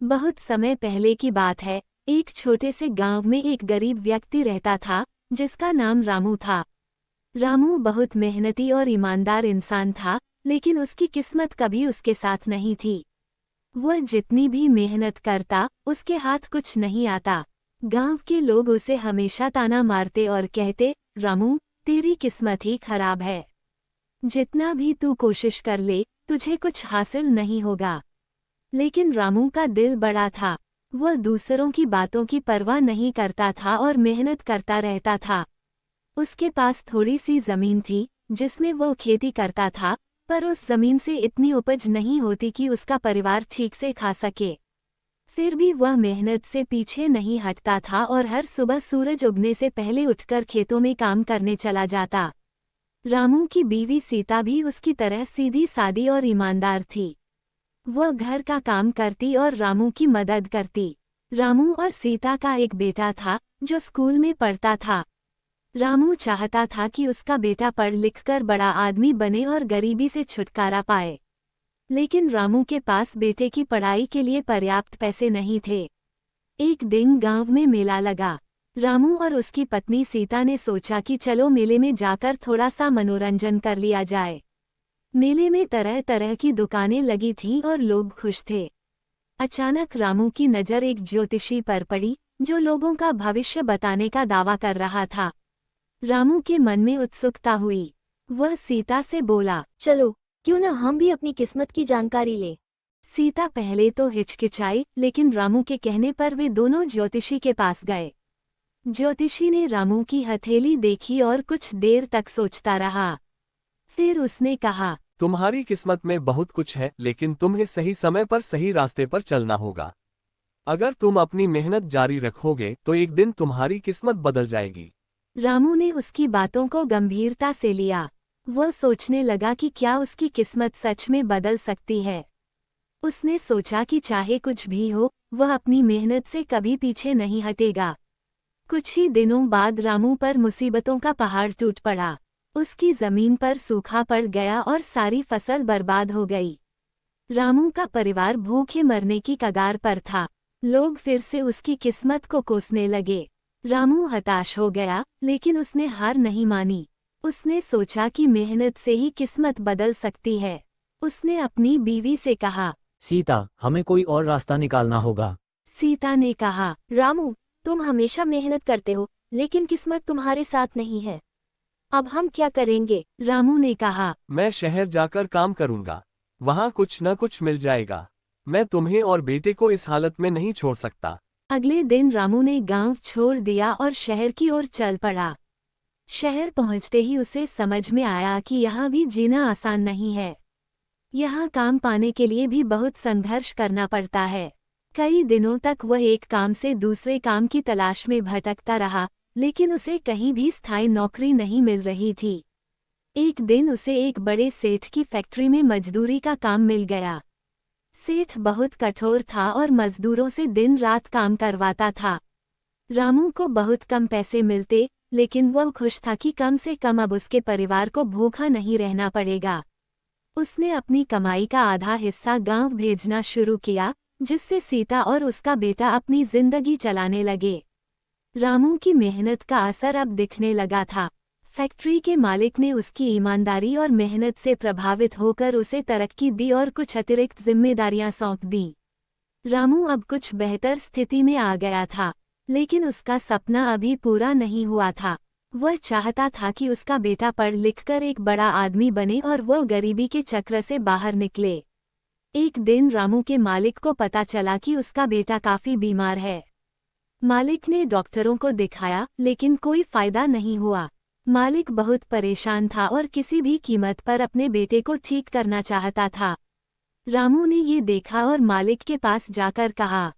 बहुत समय पहले की बात है। एक छोटे से गांव में एक गरीब व्यक्ति रहता था जिसका नाम रामू था। रामू बहुत मेहनती और ईमानदार इंसान था, लेकिन उसकी किस्मत कभी उसके साथ नहीं थी। वह जितनी भी मेहनत करता, उसके हाथ कुछ नहीं आता। गांव के लोग उसे हमेशा ताना मारते और कहते, रामू, तेरी किस्मत ही खराब है। जितना भी तू कोशिश कर ले, तुझे कुछ हासिल नहीं होगा। लेकिन रामू का दिल बड़ा था। वह दूसरों की बातों की परवाह नहीं करता था और मेहनत करता रहता था। उसके पास थोड़ी सी जमीन थी जिसमें वह खेती करता था, पर उस जमीन से इतनी उपज नहीं होती कि उसका परिवार ठीक से खा सके। फिर भी वह मेहनत से पीछे नहीं हटता था और हर सुबह सूरज उगने से पहले उठकर खेतों में काम करने चला जाता। रामू की बीवी सीता भी उसकी तरह सीधी सादी और ईमानदार थी। वह घर का काम करती और रामू की मदद करती। रामू और सीता का एक बेटा था जो स्कूल में पढ़ता था। रामू चाहता था कि उसका बेटा पढ़ लिखकर बड़ा आदमी बने और गरीबी से छुटकारा पाए। लेकिन रामू के पास बेटे की पढ़ाई के लिए पर्याप्त पैसे नहीं थे। एक दिन गांव में मेला लगा। रामू और उसकी पत्नी सीता ने सोचा कि चलो मेले में जाकर थोड़ा सा मनोरंजन कर लिया जाए। मेले में तरह तरह की दुकानें लगी थीं और लोग खुश थे। अचानक रामू की नज़र एक ज्योतिषी पर पड़ी जो लोगों का भविष्य बताने का दावा कर रहा था। रामू के मन में उत्सुकता हुई। वह सीता से बोला, चलो, क्यों न हम भी अपनी किस्मत की जानकारी लें। सीता पहले तो हिचकिचाई, लेकिन रामू के कहने पर वे दोनों ज्योतिषी के पास गए। ज्योतिषी ने रामू की हथेली देखी और कुछ देर तक सोचता रहा। फिर उसने कहा, तुम्हारी किस्मत में बहुत कुछ है, लेकिन तुम्हें सही समय पर सही रास्ते पर चलना होगा। अगर तुम अपनी मेहनत जारी रखोगे तो एक दिन तुम्हारी किस्मत बदल जाएगी। रामू ने उसकी बातों को गंभीरता से लिया। वह सोचने लगा कि क्या उसकी किस्मत सच में बदल सकती है। उसने सोचा कि चाहे कुछ भी हो, वह अपनी मेहनत से कभी पीछे नहीं हटेगा। कुछ ही दिनों बाद रामू पर मुसीबतों का पहाड़ टूट पड़ा। उसकी जमीन पर सूखा पड़ गया और सारी फसल बर्बाद हो गई। रामू का परिवार भूखे मरने की कगार पर था। लोग फिर से उसकी किस्मत को कोसने लगे। रामू हताश हो गया, लेकिन उसने हार नहीं मानी। उसने सोचा कि मेहनत से ही किस्मत बदल सकती है। उसने अपनी बीवी से कहा, सीता, हमें कोई और रास्ता निकालना होगा। सीता ने कहा, रामू, तुम हमेशा मेहनत करते हो, लेकिन किस्मत तुम्हारे साथ नहीं है। अब हम क्या करेंगे? रामू ने कहा, मैं शहर जाकर काम करूंगा, वहां कुछ न कुछ मिल जाएगा। मैं तुम्हें और बेटे को इस हालत में नहीं छोड़ सकता। अगले दिन रामू ने गांव छोड़ दिया और शहर की ओर चल पड़ा। शहर पहुंचते ही उसे समझ में आया कि यहाँ भी जीना आसान नहीं है। यहाँ काम पाने के लिए भी बहुत संघर्ष करना पड़ता है। कई दिनों तक वह एक काम से दूसरे काम की तलाश में भटकता रहा, लेकिन उसे कहीं भी स्थायी नौकरी नहीं मिल रही थी। एक दिन उसे एक बड़े सेठ की फैक्ट्री में मजदूरी का काम मिल गया। सेठ बहुत कठोर था और मजदूरों से दिन रात काम करवाता था। रामू को बहुत कम पैसे मिलते, लेकिन वह खुश था कि कम से कम अब उसके परिवार को भूखा नहीं रहना पड़ेगा। उसने अपनी कमाई का आधा हिस्सा गांव भेजना शुरू किया, जिससे सीता और उसका बेटा अपनी जिंदगी चलाने लगे। रामू की मेहनत का असर अब दिखने लगा था। फैक्ट्री के मालिक ने उसकी ईमानदारी और मेहनत से प्रभावित होकर उसे तरक्की दी और कुछ अतिरिक्त जिम्मेदारियां सौंप दी। रामू अब कुछ बेहतर स्थिति में आ गया था, लेकिन उसका सपना अभी पूरा नहीं हुआ था। वह चाहता था कि उसका बेटा पढ़ लिखकर एक बड़ा आदमी बने और वह गरीबी के चक्र से बाहर निकले। एक दिन रामू के मालिक को पता चला कि उसका बेटा काफी बीमार है। मालिक ने डॉक्टरों को दिखाया, लेकिन कोई फायदा नहीं हुआ। मालिक बहुत परेशान था और किसी भी कीमत पर अपने बेटे को ठीक करना चाहता था। रामू ने ये देखा और मालिक के पास जाकर कहा,